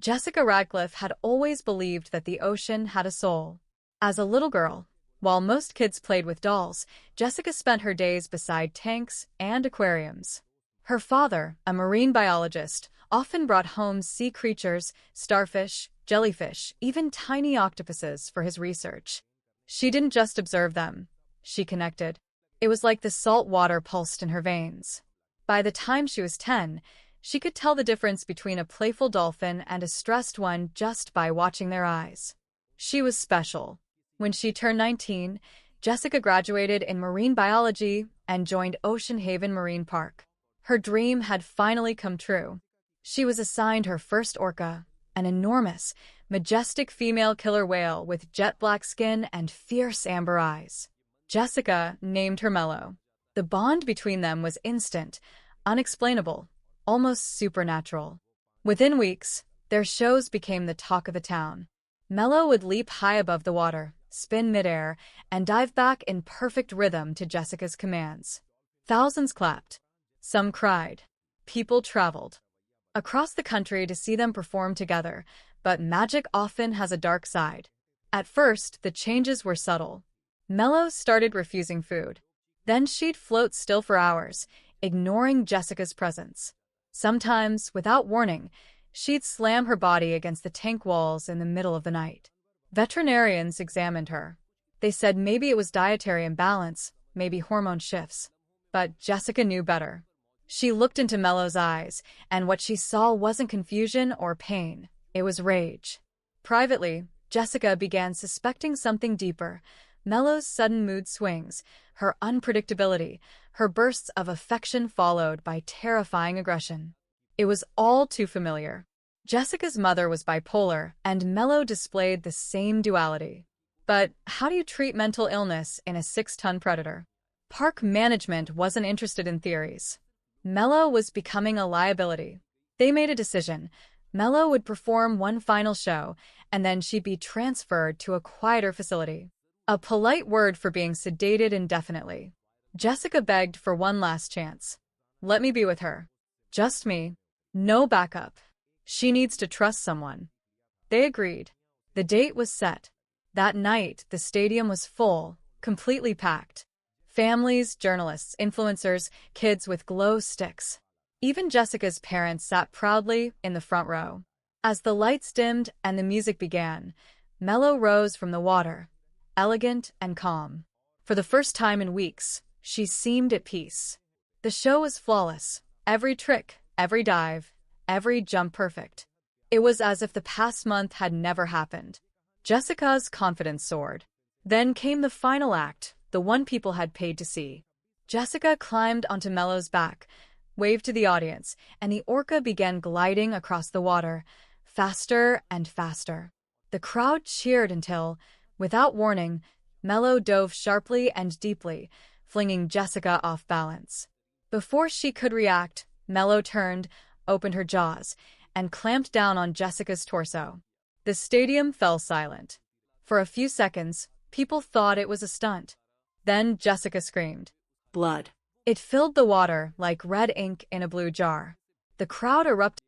Jessica Radcliffe had always believed that the ocean had a soul. As a little girl, while most kids played with dolls, Jessica spent her days beside tanks and aquariums. Her father, a marine biologist, often brought home sea creatures, starfish, jellyfish, even tiny octopuses for his research. She didn't just observe them, she connected. It was like the salt water pulsed in her veins. By the time she was 10, she could tell the difference between a playful dolphin and a stressed one just by watching their eyes. She was special. When she turned 19, Jessica graduated in marine biology and joined Ocean Haven Marine Park. Her dream had finally come true. She was assigned her first orca, an enormous, majestic female killer whale with jet-black skin and fierce amber eyes. Jessica named her Mellow. The bond between them was instant, unexplainable, almost supernatural. Within weeks, their shows became the talk of the town. Mellow would leap high above the water, spin midair, and dive back in perfect rhythm to Jessica's commands. Thousands clapped. Some cried. People traveled across the country to see them perform together, but magic often has a dark side. At first, the changes were subtle. Mellow started refusing food. Then she'd float still for hours, ignoring Jessica's presence. Sometimes, without warning, she'd slam her body against the tank walls in the middle of the night. Veterinarians examined her. They said maybe it was dietary imbalance, maybe hormone shifts. But Jessica knew better. She looked into Mellow's eyes, and what she saw wasn't confusion or pain. It was rage. Privately, Jessica began suspecting something deeper. Mellow's sudden mood swings, her unpredictability, her bursts of affection followed by terrifying aggression. It was all too familiar. Jessica's mother was bipolar, and Mellow displayed the same duality. But how do you treat mental illness in a 6-ton predator? Park management wasn't interested in theories. Mellow was becoming a liability. They made a decision. Mellow would perform one final show, and then she'd be transferred to a quieter facility. A polite word for being sedated indefinitely. Jessica begged for one last chance. Let me be with her. Just me. No backup. She needs to trust someone. They agreed. The date was set. That night, the stadium was full, completely packed. Families, journalists, influencers, kids with glow sticks. Even Jessica's parents sat proudly in the front row. As the lights dimmed and the music began, Mellow rose from the water, elegant and calm. For the first time in weeks, she seemed at peace. The show was flawless. Every trick, every dive, every jump perfect. It was as if the past month had never happened. Jessica's confidence soared. Then came the final act, the one people had paid to see. Jessica climbed onto Mellow's back, waved to the audience, and the orca began gliding across the water, faster and faster. The crowd cheered until, without warning, Mellow dove sharply and deeply, flinging Jessica off balance. Before she could react, Mellow turned, opened her jaws, and clamped down on Jessica's torso. The stadium fell silent. For a few seconds, people thought it was a stunt. Then Jessica screamed. Blood. It filled the water like red ink in a blue jar. The crowd erupted.